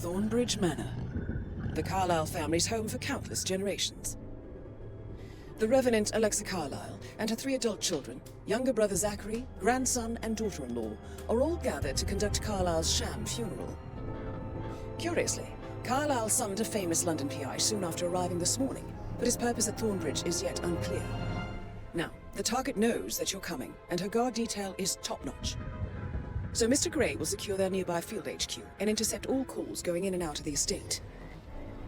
Thornbridge Manor, the Carlisle family's home for countless generations. The Revenant Alexa Carlisle and her 3 adult children, younger brother Zachary, grandson and daughter-in-law, are all gathered to conduct Carlisle's sham funeral. Curiously, Carlisle summoned a famous London PI soon after arriving this morning, but his purpose at Thornbridge is yet unclear. Now, the target knows that you're coming, and her guard detail is top-notch. So Mr. Gray will secure their nearby field HQ and intercept all calls going in and out of the estate.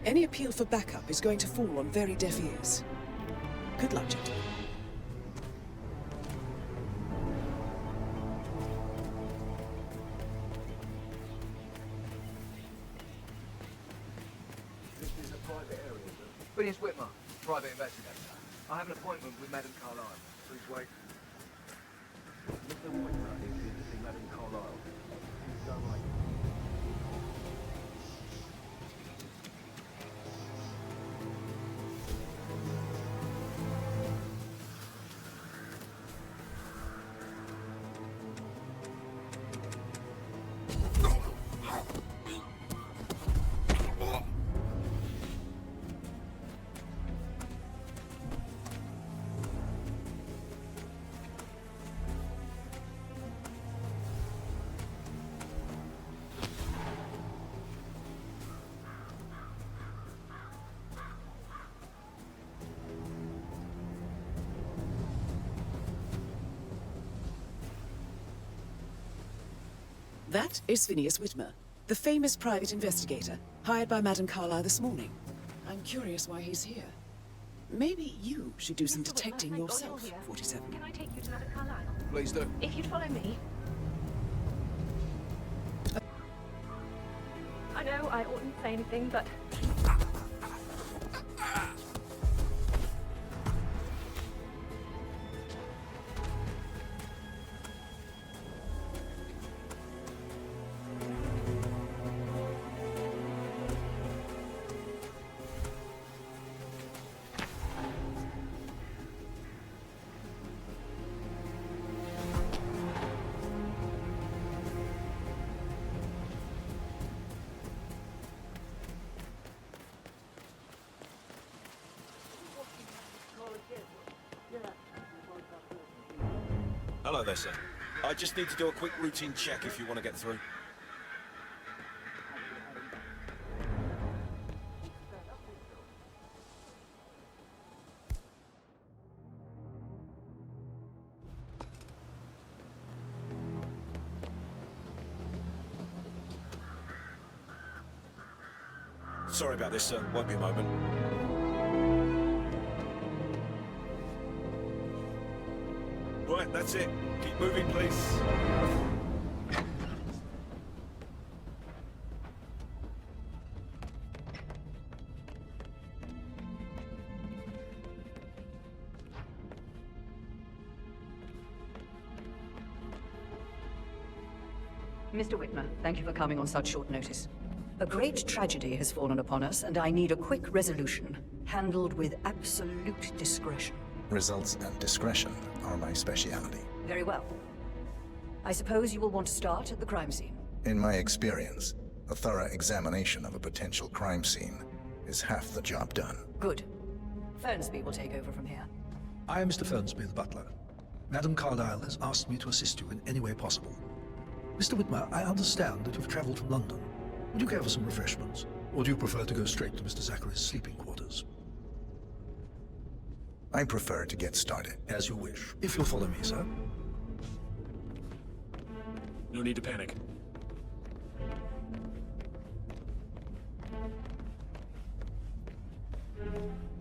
Any appeal for backup is going to fall on very deaf ears. Good luck, gentlemen. This is a private area, sir. Phineas Whitmer, private investigator. I have an appointment with Madame Carlisle. Please wait. Mr. Whitmer is here to see Madame Carlisle. Please go right. That is Phineas Whitmer, the famous private investigator, hired by Madame Carlisle this morning. I'm curious why he's here. Maybe you should do some detecting yourself, 47. Can I take you to Madame Carlisle? Please do. If you'd follow me. I know I oughtn't say anything, but... Hello there, sir. I just need to do a quick routine check if you want to get through. Sorry about this, sir. Won't be a moment. Right, that's it. Keep moving, please. Mr. Whitmer, thank you for coming on such short notice. A great tragedy has fallen upon us, and I need a quick resolution, handled with absolute discretion. Results and discretion are my speciality. Very well. I suppose you will want to start at the crime scene. In my experience, a thorough examination of a potential crime scene is half the job done. Good. Fernsby will take over from here. I am Mr. Fernsby, the butler. Madame Carlisle has asked me to assist you in any way possible. Mr. Whitmer, I understand that you've traveled from London. Would you care for some refreshments? Or do you prefer to go straight to Mr. Zachary's sleeping quarters? I prefer to get started. As you wish. If you'll follow me, sir. No need to panic.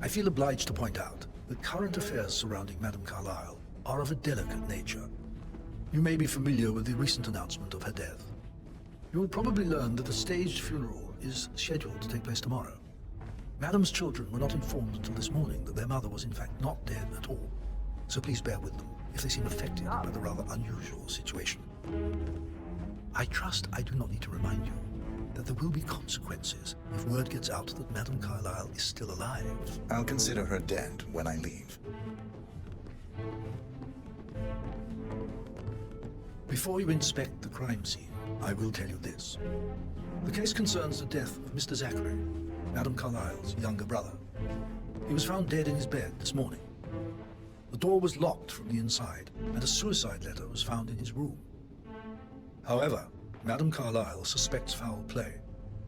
I feel obliged to point out that current affairs surrounding Madame Carlisle are of a delicate nature. You may be familiar with the recent announcement of her death. You will probably learn that a staged funeral is scheduled to take place tomorrow. Madame's children were not informed until this morning that their mother was in fact not dead at all. So please bear with them if they seem affected by the rather unusual situation. I trust I do not need to remind you that there will be consequences if word gets out that Madame Carlisle is still alive. I'll consider her dead when I leave. Before you inspect the crime scene, I will tell you this. The case concerns the death of Mr. Zachary, Madame Carlisle's younger brother. He was found dead in his bed this morning. The door was locked from the inside, and a suicide letter was found in his room. However, Madame Carlisle suspects foul play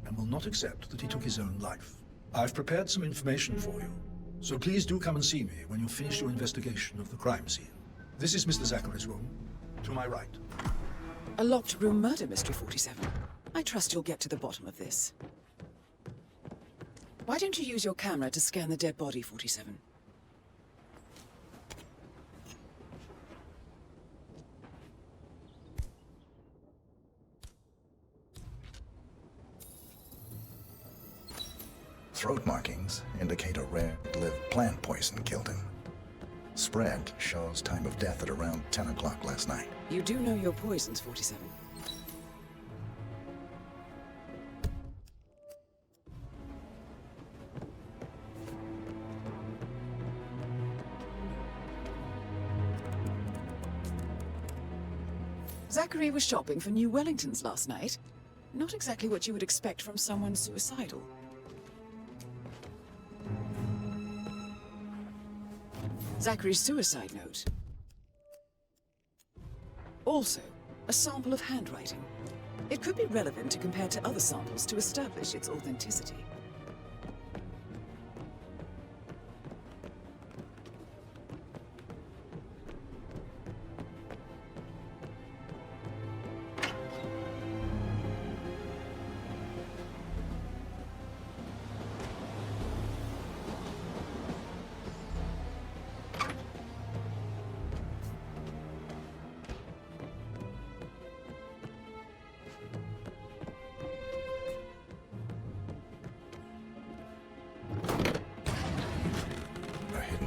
and will not accept that he took his own life. I've prepared some information for you, so please do come and see me when you've finished your investigation of the crime scene. This is Mr. Zachary's room, to my right. A locked room murder mystery, 47. I trust you'll get to the bottom of this. Why don't you use your camera to scan the dead body, 47? Throat markings indicate a rare lived plant poison killed him. Spread shows time of death at around 10 o'clock last night. You do know your poisons, 47. Zachary was shopping for new Wellingtons last night. Not exactly what you would expect from someone suicidal. Zachary's suicide note. Also, a sample of handwriting. It could be relevant to compare to other samples to establish its authenticity.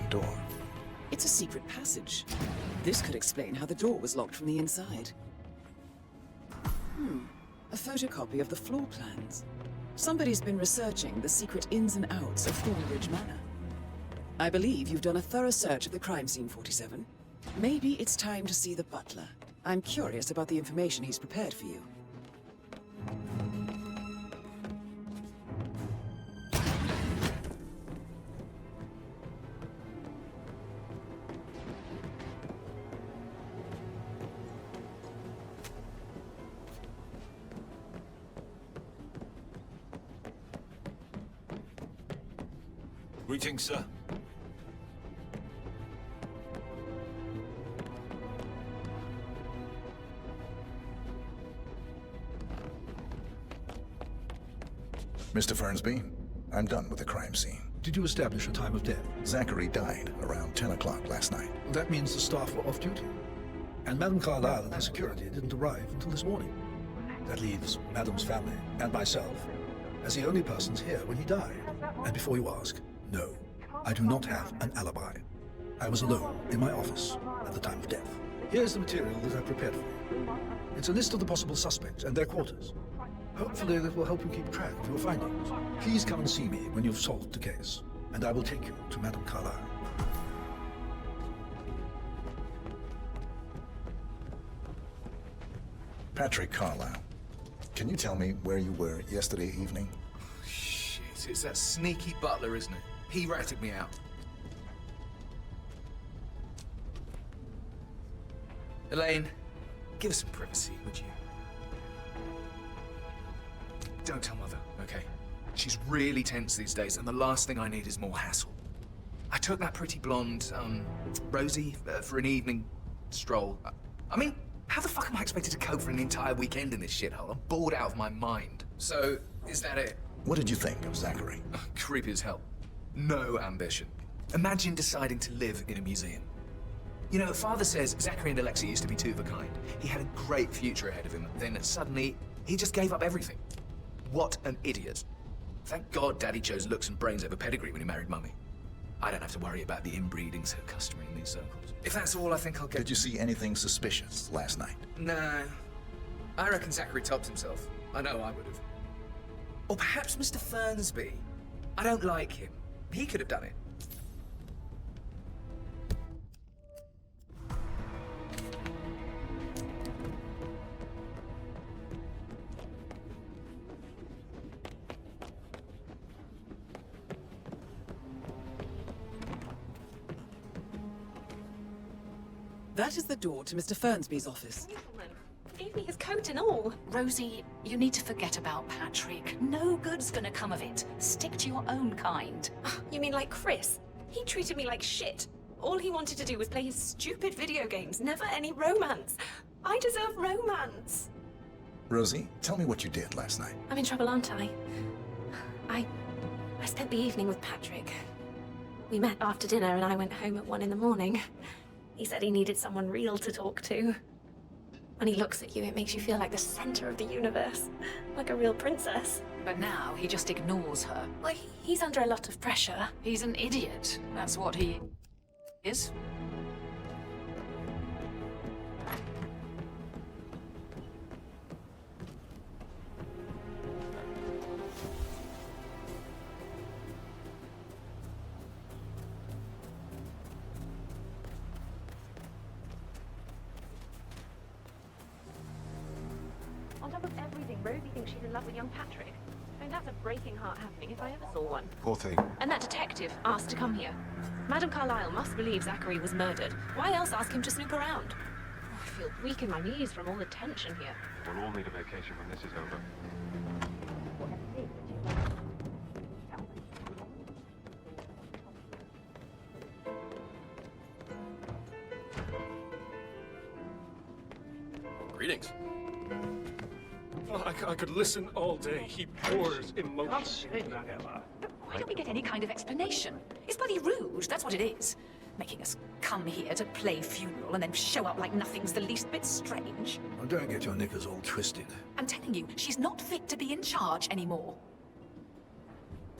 Door. It's a secret passage. This could explain how the door was locked from the inside. A photocopy of the floor plans. Somebody's been researching the secret ins and outs of Thornbridge Manor. I believe you've done a thorough search of the crime scene, 47. Maybe it's time to see the butler. I'm curious about the information he's prepared for you. Greetings, sir. Mr. Fernsby, I'm done with the crime scene. Did you establish a time of death? Zachary died around 10 o'clock last night. That means the staff were off duty. And Madame Carlisle and her security didn't arrive until this morning. That leaves Madame's family and myself as the only persons here when he died. And before you ask, no, I do not have an alibi. I was alone in my office at the time of death. Here's the material that I prepared for you. It's a list of the possible suspects and their quarters. Hopefully that will help you keep track of your findings. Please come and see me when you've solved the case, and I will take you to Madame Carlisle. Patrick Carlisle, can you tell me where you were yesterday evening? Shit, it's that sneaky butler, isn't it? He ratted me out. Elaine, give us some privacy, would you? Don't tell Mother, okay? She's really tense these days, and the last thing I need is more hassle. I took that pretty blonde, Rosie, for an evening stroll. I mean, how the fuck am I expected to cope for an entire weekend in this shithole? I'm bored out of my mind. So, is that it? What did you think of Zachary? Creepy as hell. No ambition. Imagine deciding to live in a museum. You know, Father says Zachary and Alexa used to be two of a kind. He had a great future ahead of him. Then suddenly, he just gave up everything. What an idiot. Thank God Daddy chose looks and brains over pedigree when he married Mummy. I don't have to worry about the inbreeding so customary in these circles. If that's all, I think I'll get... Did you see anything suspicious last night? No. I reckon Zachary topped himself. I know I would have. Or perhaps Mr. Fernsby. I don't like him. He could have done it. That is the door to Mr. Fernsby's office. Gentleman, gave me his coat and all. Rosie, you need to forget about Patrick. No good's gonna come of it. Stick to your own kind. You mean like Chris? He treated me like shit. All he wanted to do was play his stupid video games, never any romance. I deserve romance. Rosie, tell me what you did last night. I'm in trouble, aren't I? I spent the evening with Patrick. We met after dinner and I went home at 1 in the morning. He said he needed someone real to talk to. When he looks at you, it makes you feel like the center of the universe. Like a real princess. But now he just ignores her. Well, he's under a lot of pressure. He's an idiot. That's what he is. On top of everything, Rosie thinks she's in love with young Patrick. I mean, that's a breaking heart happening if I ever saw one. Poor thing. And that detective asked to come here. Madame Carlisle must believe Zachary was murdered. Why else ask him to snoop around? Oh, I feel weak in my knees from all the tension here. We'll all need a vacation when this is over. Greetings. Oh, I could listen all day. He pours emotion. Why don't we get any kind of explanation? It's bloody rude, that's what it is. Making us come here to play funeral and then show up like nothing's the least bit strange. Well, don't get your knickers all twisted. I'm telling you, she's not fit to be in charge anymore.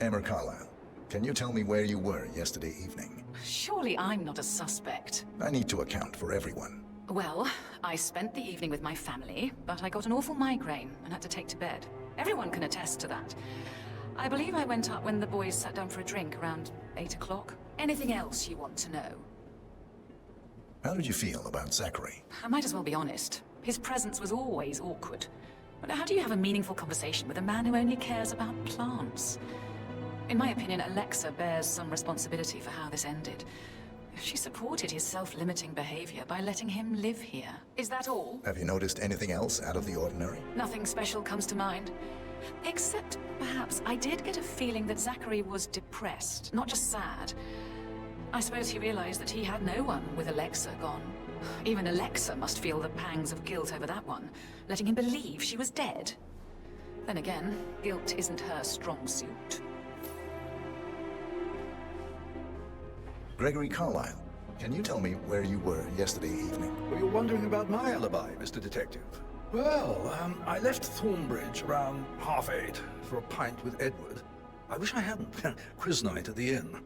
Emma Carlisle, can you tell me where you were yesterday evening? Surely I'm not a suspect. I need to account for everyone. Well, I spent the evening with my family, but I got an awful migraine and had to take to bed. Everyone can attest to that. I believe I went up when the boys sat down for a drink around 8 o'clock. Anything else you want to know? How did you feel about Zachary? I might as well be honest. His presence was always awkward. But how do you have a meaningful conversation with a man who only cares about plants? In my opinion, Alexa bears some responsibility for how this ended. She supported his self-limiting behavior by letting him live here. Is that all? Have you noticed anything else out of the ordinary? Nothing special comes to mind. Except, perhaps, I did get a feeling that Zachary was depressed, not just sad. I suppose he realized that he had no one with Alexa gone. Even Alexa must feel the pangs of guilt over that one, letting him believe she was dead. Then again, guilt isn't her strong suit. Gregory Carlisle, can you tell me where you were yesterday evening? Well, you're wondering about my alibi, Mr. Detective. Well, I left Thornbridge around 8:30 for a pint with Edward. I wish I hadn't. Quiz night at the inn.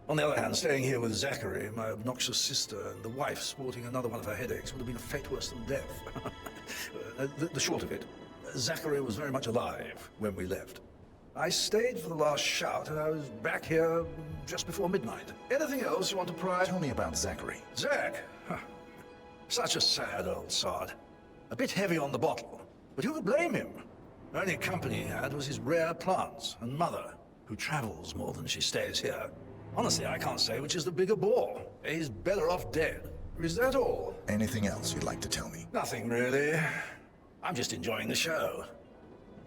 On the other hand, staying here with Zachary, my obnoxious sister, and the wife sporting another one of her headaches would have been a fate worse than death. The short of it, Zachary was very much alive when we left. I stayed for the last shout, and I was back here just before midnight. Anything else you want to pry? Tell me about Zachary. Zach? Huh. Such a sad old sod. A bit heavy on the bottle, but who could blame him? The only company he had was his rare plants and mother, who travels more than she stays here. Honestly, I can't say which is the bigger bore. He's better off dead. Is that all? Anything else you'd like to tell me? Nothing really. I'm just enjoying the show.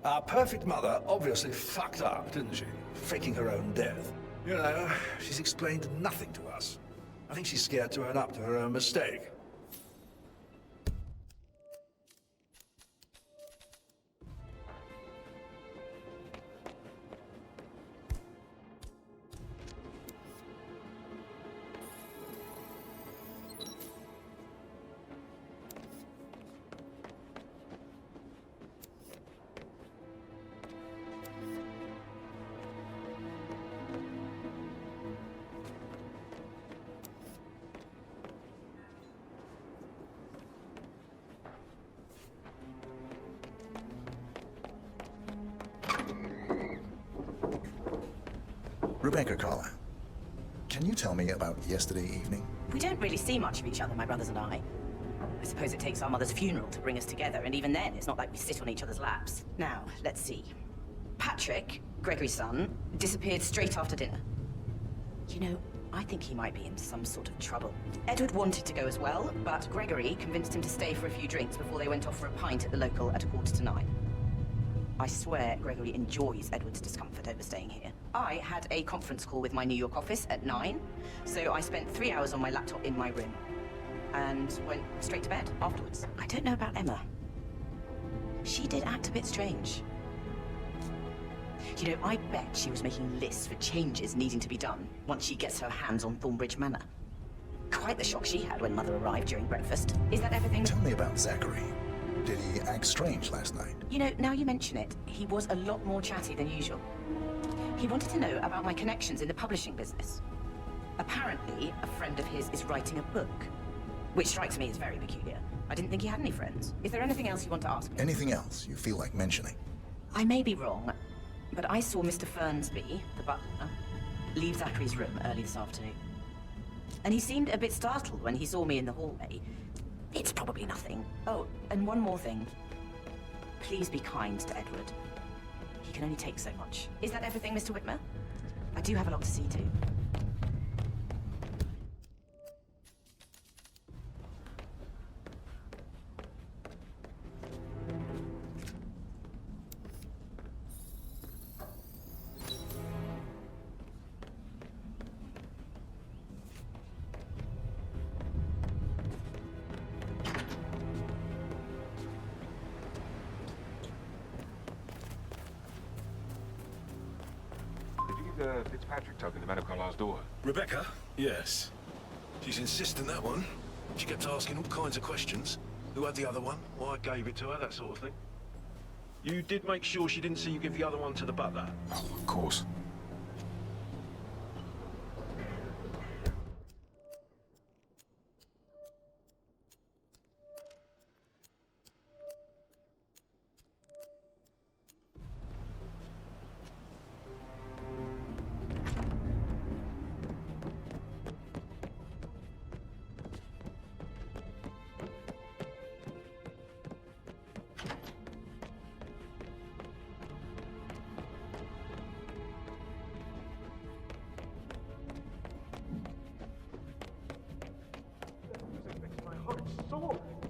Our perfect mother obviously fucked up, didn't she? Faking her own death. You know, she's explained nothing to us. I think she's scared to own up to her own mistake. Rebecca Carlisle, can you tell me about yesterday evening? We don't really see much of each other, my brothers and I. I suppose it takes our mother's funeral to bring us together, and even then, it's not like we sit on each other's laps. Now, let's see. Patrick, Gregory's son, disappeared straight after dinner. You know, I think he might be in some sort of trouble. Edward wanted to go as well, but Gregory convinced him to stay for a few drinks before they went off for a pint at the local at 9:15. I swear Gregory enjoys Edward's discomfort over staying here. I had a conference call with my New York office at 9, so I spent 3 hours on my laptop in my room and went straight to bed afterwards. I don't know about Emma. She did act a bit strange. You know, I bet she was making lists for changes needing to be done once she gets her hands on Thornbridge Manor. Quite the shock she had when Mother arrived during breakfast. Is that everything? Tell me about Zachary. Did he act strange last night? You know, now you mention it, he was a lot more chatty than usual. He wanted to know about my connections in the publishing business. Apparently, a friend of his is writing a book, which strikes me as very peculiar. I didn't think he had any friends. Is there anything else you want to ask me? Anything else you feel like mentioning? I may be wrong, but I saw Mr. Fernsby, the butler, leave Zachary's room early this afternoon. And he seemed a bit startled when he saw me in the hallway. It's probably nothing. Oh, and one more thing. Please be kind to Edward. He can only take so much. Is that everything, Mr. Whitmer? I do have a lot to see to. Fitzpatrick token to Madame Carlisle's daughter. Rebecca? Yes. She's insistent, that one. She kept asking all kinds of questions. Who had the other one? Why I gave it to her, that sort of thing. You did make sure she didn't see you give the other one to the butler? Oh, of course.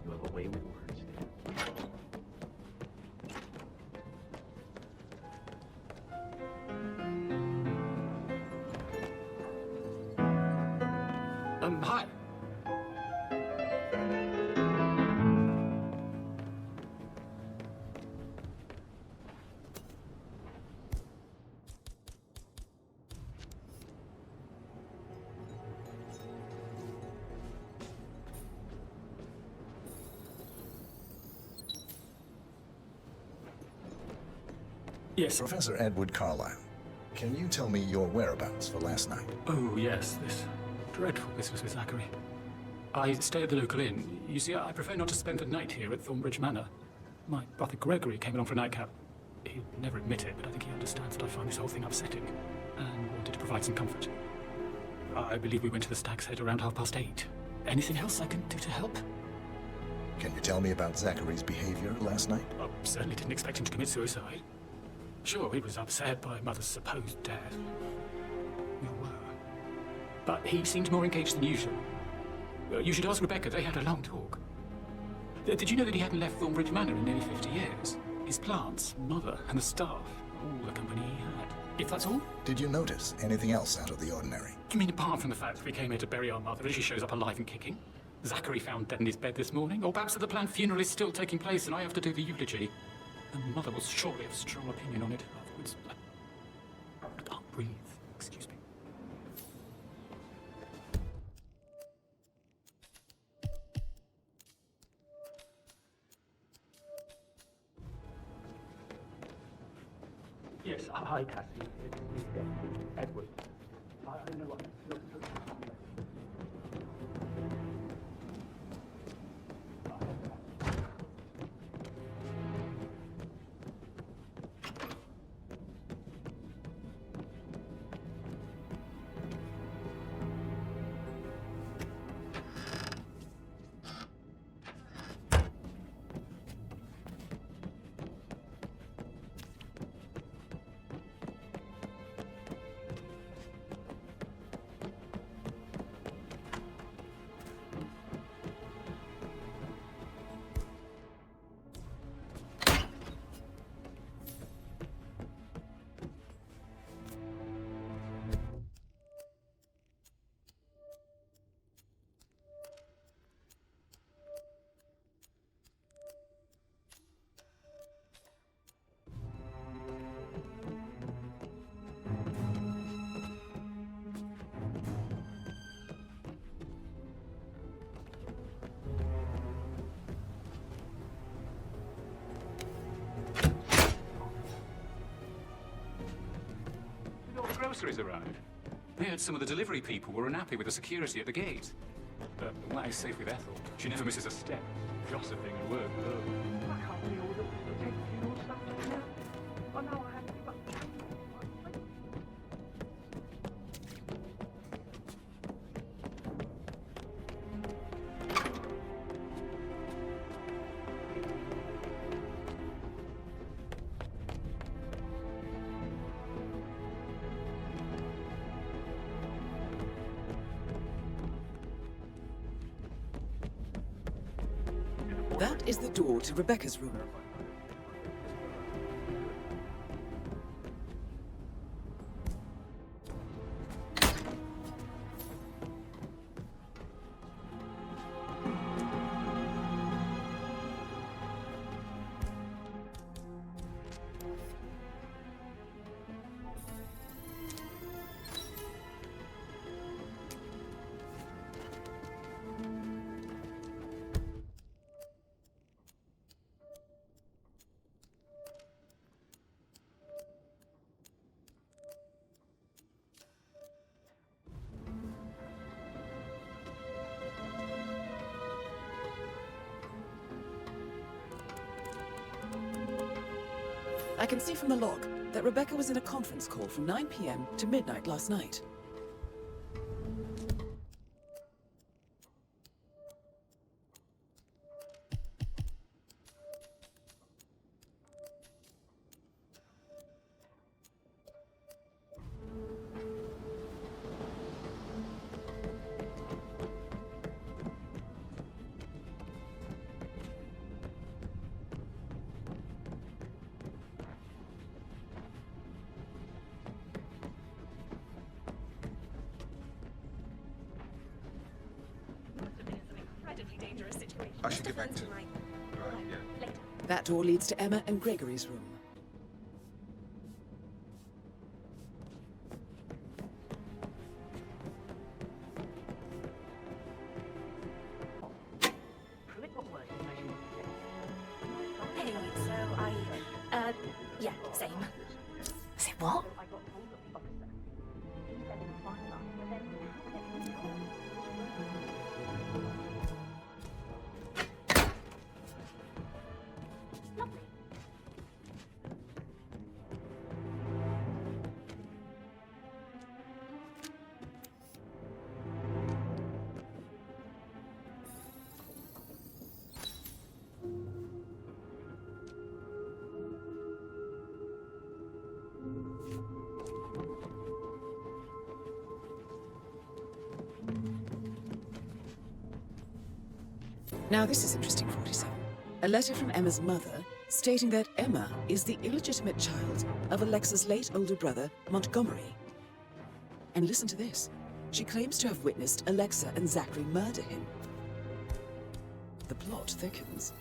You have a way with words, dear. Hi. Yes. Professor Edward Carlisle, can you tell me your whereabouts for last night? Oh, yes, this dreadful business with Zachary. I stay at the local inn. You see, I prefer not to spend the night here at Thornbridge Manor. My brother Gregory came along for a nightcap. He'll never admit it, but I think he understands that I find this whole thing upsetting and wanted to provide some comfort. I believe we went to the Stag's Head around 8:30. Anything else I can do to help? Can you tell me about Zachary's behavior last night? I certainly didn't expect him to commit suicide. Sure, he was upset by Mother's supposed death. We all were. But he seemed more engaged than usual. You should ask Rebecca, they had a long talk. Did you know that he hadn't left Thornbridge Manor in nearly 50 years? His plants, Mother, and the staff, all the company he had. If that's all? Did you notice anything else out of the ordinary? You mean apart from the fact that we came here to bury our mother and she shows up alive and kicking? Zachary found dead in his bed this morning? Or perhaps that the planned funeral is still taking place and I have to do the eulogy? And Mother will surely have a strong opinion on it afterwards. I can't breathe. Excuse me. Yes, hi, Cassie. It's Edward. I know what. groceries arrive. I heard some of the delivery people were unhappy with the security at the gate. But that is safe with Ethel. She never misses a step. Gossiping and work. I can't believe all the taking funeral stuff now. I know I have to, but... That is the door to Rebecca's room. I can see from the log that Rebecca was in a conference call from 9 p.m. to midnight last night. I should get back to... Right, yeah. That door leads to Emma and Gregory's room. Hey, so yeah, same. Say what? Now this is interesting, 47. A letter from Emma's mother stating that Emma is the illegitimate child of Alexa's late older brother, Montgomery. And listen to this. She claims to have witnessed Alexa and Zachary murder him. The plot thickens.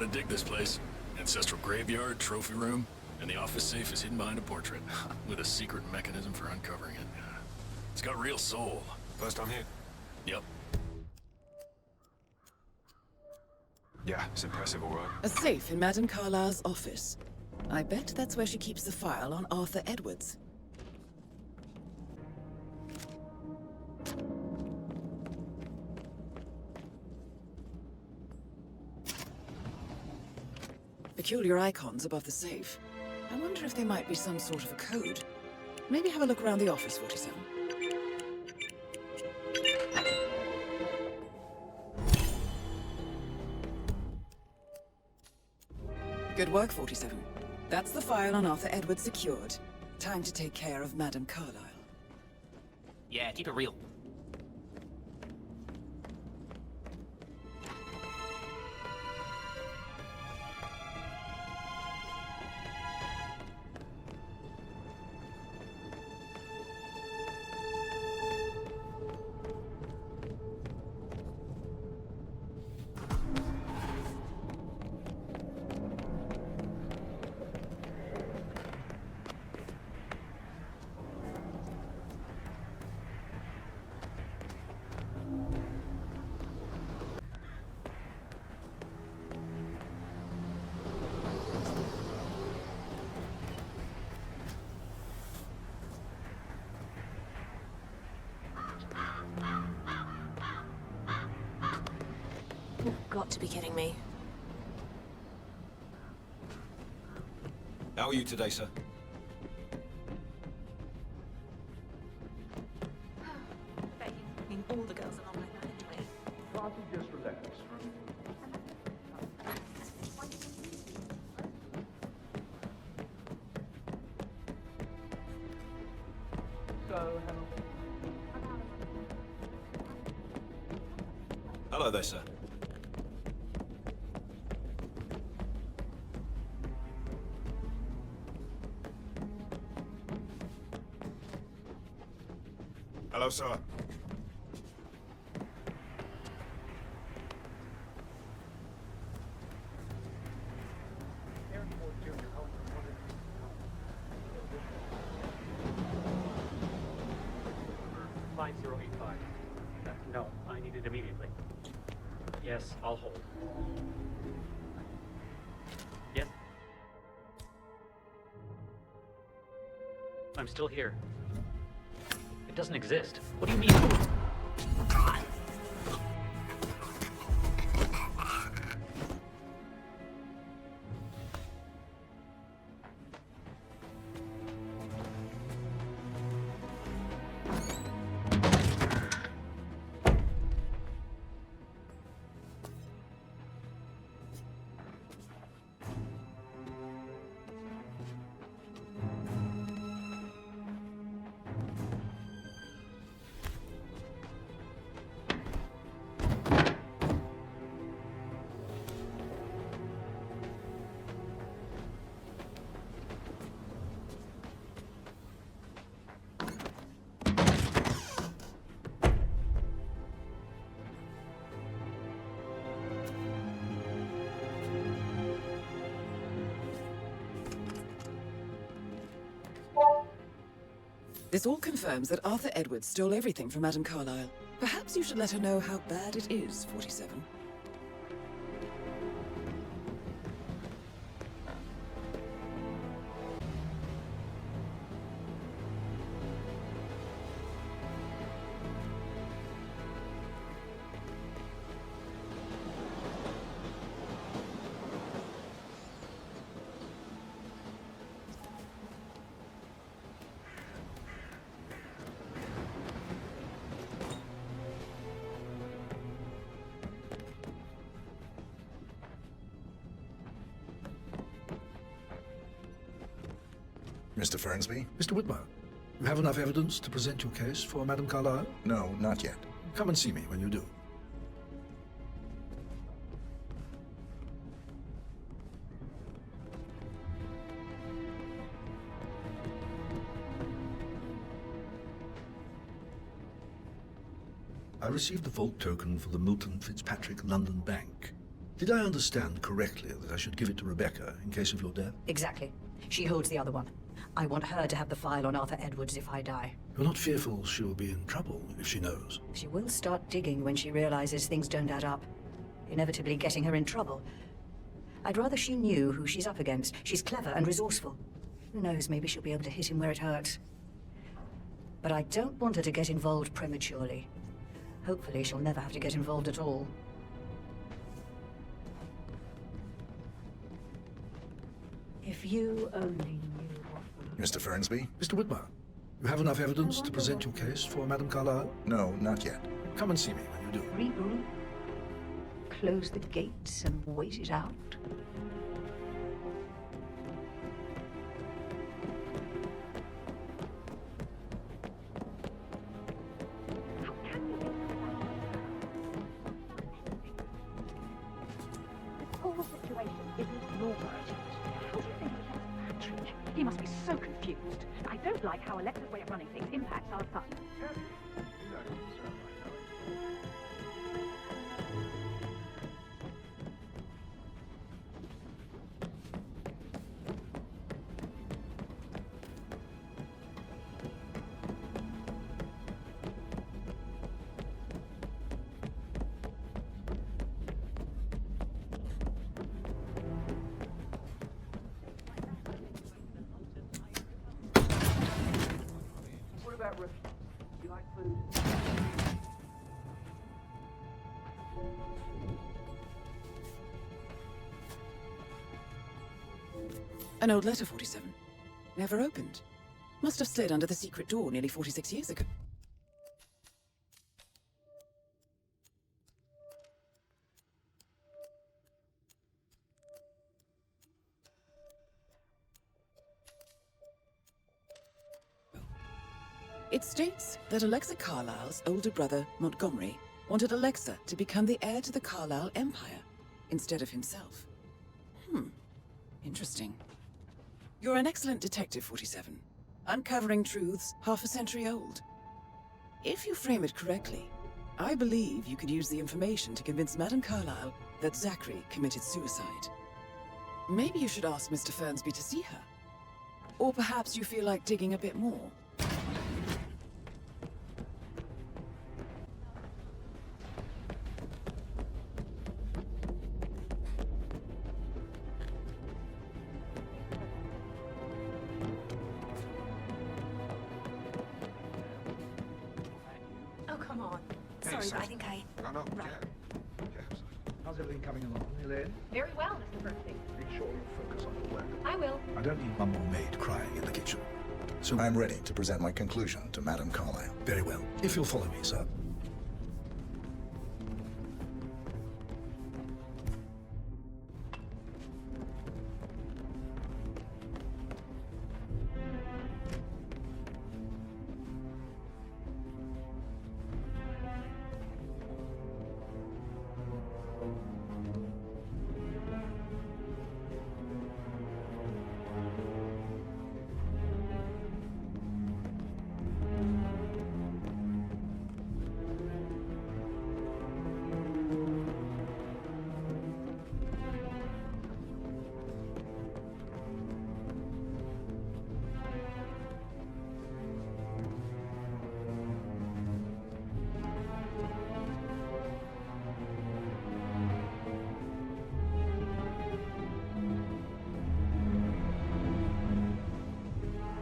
Gotta dig this place. Ancestral graveyard, trophy room, and the office safe is hidden behind a portrait, with a secret mechanism for uncovering it. It's got real soul. First time here? Yep. Yeah, it's impressive, all right. A safe in Madame Carlisle's office. I bet that's where she keeps the file on Arthur Edwards. Peculiar icons above the safe. I wonder if there might be some sort of a code. Maybe have a look around the office, 47. Good work, 47. That's the file on Arthur Edwards secured. Time to take care of Madame Carlisle. Yeah, keep it real. You've got to be kidding me. How are you today, sir? I bet you bring all the girls along like that anyway. Can't you just relax? Hello there, sir. Hello, sir. No, I need it immediately. Yes, I'll hold. Yes? I'm still here. It doesn't exist. What do you mean? This all confirms that Arthur Edwards stole everything from Madame Carlisle. Perhaps you should let her know how bad it is, 47. Mr. Fernsby? Mr. Whitmer, you have enough evidence to present your case for Madame Carlisle? No, not yet. Come and see me when you do. I received the vault token for the Milton Fitzpatrick London Bank. Did I understand correctly that I should give it to Rebecca in case of your death? Exactly. She holds the other one. I want her to have the file on Arthur Edwards if I die. You're not fearful she'll be in trouble if she knows? She will start digging when she realizes things don't add up, inevitably getting her in trouble. I'd rather she knew who she's up against. She's clever and resourceful. Who knows, maybe she'll be able to hit him where it hurts. But I don't want her to get involved prematurely. Hopefully she'll never have to get involved at all. If you only knew what... Mr. Fernsby? Mr. Whitmer, you have enough evidence to present your case for Madame Carlisle? No, not yet. Come and see me when you do. Regroup, close the gates and wait it out. This whole situation isn't normal. How do you think he gets Matriarch? He must be so confused. I don't like how Alexa's way of running things impacts our son. What about Ruthless? You like food? An old letter, 47. Never opened. Must have slid under the secret door nearly 46 years ago. It states that Alexa Carlisle's older brother, Montgomery, wanted Alexa to become the heir to the Carlisle Empire, instead of himself. Interesting. You're an excellent detective, 47. Uncovering truths half a century old. If you frame it correctly, I believe you could use the information to convince Madame Carlisle that Zachary committed suicide. Maybe you should ask Mr. Fernsby to see her. Or perhaps you feel like digging a bit more. Oh, come on. Sorry, but I think I... No. Right. How's everything coming along, Elaine? Very well, Mr. Fernsby. Make sure you focus on the work. I will. I don't need one more maid crying in the kitchen. So I'm ready to present my conclusion to Madame Carlisle. very well. If you'll follow me, sir.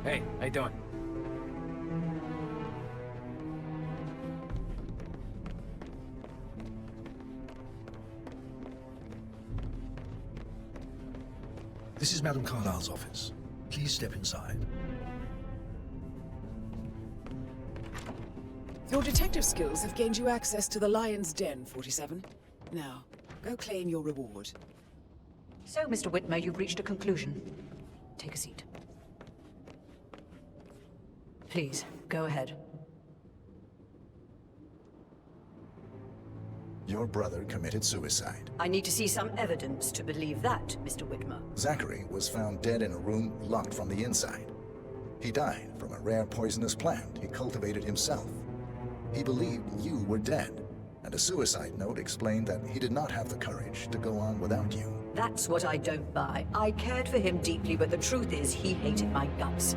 Hey, how you doing? This is Madame Carlisle's office. Please step inside. Your detective skills have gained you access to the Lion's Den, 47. Now, go claim your reward. So, Mr. Whitmer, you've reached a conclusion. Take a seat. Please, go ahead. Your brother committed suicide. I need to see some evidence to believe that, Mr. Whitmer. Zachary was found dead in a room locked from the inside. He died from a rare poisonous plant he cultivated himself. He believed you were dead. And a suicide note explained that he did not have the courage to go on without you. That's what I don't buy. I cared for him deeply, but the truth is he hated my guts.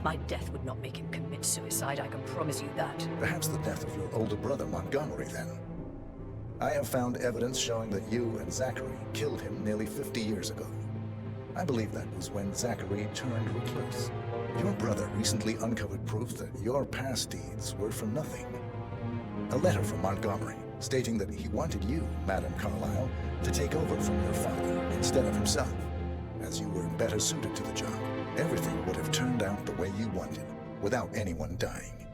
My death would not make him commit suicide, I can promise you that. Perhaps the death of your older brother, Montgomery, then. I have found evidence showing that you and Zachary killed him nearly 50 years ago. I believe that was when Zachary turned Ruthless. Your brother recently uncovered proof that your past deeds were for nothing. A letter from Montgomery stating that he wanted you, Madame Carlisle, to take over from your father instead of himself. As you were better suited to the job, everything would have turned out the way you wanted, without anyone dying.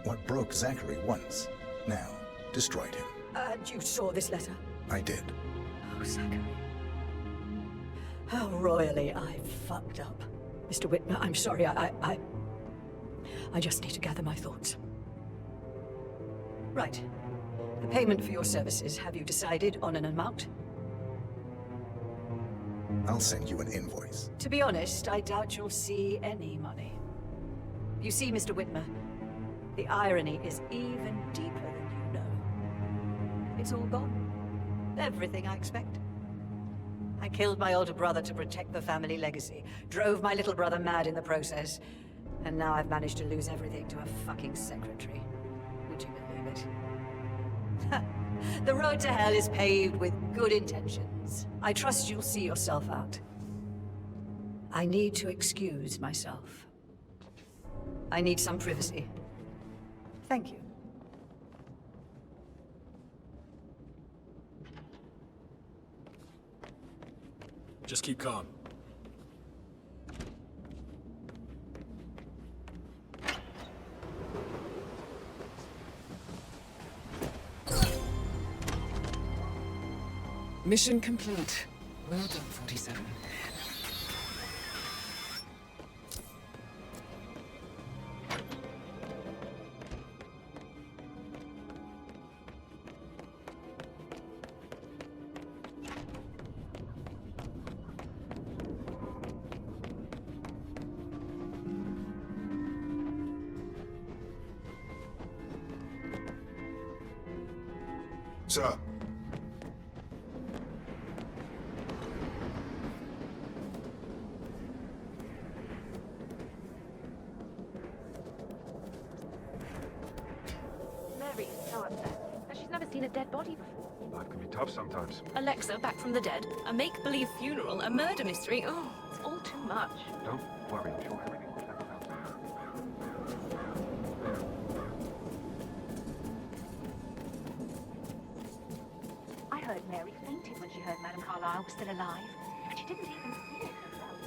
What broke Zachary once, now destroyed him. And you saw this letter? I did. Oh, Zachary. How royally I fucked up. Mr. Whitmer, I'm sorry, I just need to gather my thoughts. Right. The payment for your services, have you decided on an amount? I'll send you an invoice. To be honest, I doubt you'll see any money. You see, Mr. Whitmer, the irony is even deeper than you know. It's all gone. Everything I expect. I killed my older brother to protect the family legacy, drove my little brother mad in the process, and now I've managed to lose everything to a fucking secretary. Would you believe it? The road to hell is paved with good intentions. I trust you'll see yourself out. I need to excuse myself. I need some privacy. Thank you. Just keep calm. Mission complete. Well done, 47. Sir. Mary's so upset. And she's never seen a dead body before. Life can be tough sometimes. Alexa back from the dead, a make-believe funeral, a murder mystery. Oh, it's all too much. Don't worry, I'm sure everything will settle out. I heard Mary fainted when she heard Madame Carlisle was still alive, but she didn't even see it herself.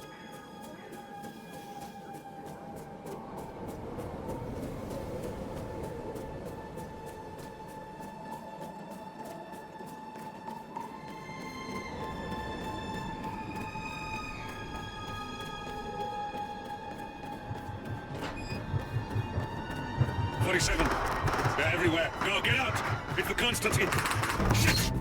They're everywhere. Go, get out! It's the Constantine! Shit!